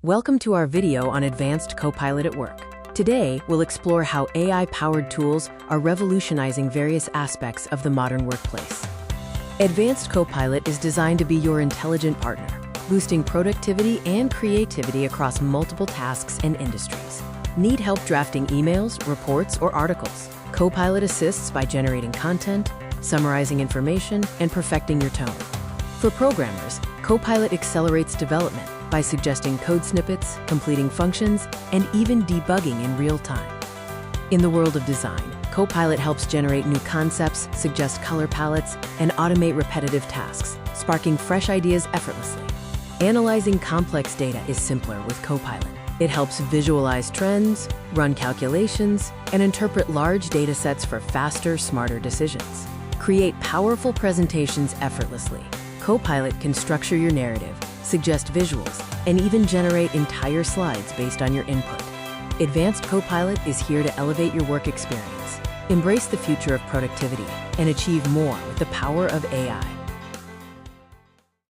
Welcome to our video on Advanced Copilot at Work. Today, we'll explore how AI-powered tools are revolutionizing various aspects of the modern workplace. Advanced Copilot is designed to be your intelligent partner, boosting productivity and creativity across multiple tasks and industries. Need help drafting emails, reports, or articles? Copilot assists by generating content, summarizing information, and perfecting your tone. For programmers, Copilot accelerates development by suggesting code snippets, completing functions, and even debugging in real time. In the world of design, Copilot helps generate new concepts, suggest color palettes, and automate repetitive tasks, sparking fresh ideas effortlessly. Analyzing complex data is simpler with Copilot. It helps visualize trends, run calculations, and interpret large data sets for faster, smarter decisions. Create powerful presentations effortlessly. Copilot can structure your narrative, suggest visuals, and even generate entire slides based on your input. Advanced Copilot is here to elevate your work experience. Embrace the future of productivity and achieve more with the power of AI.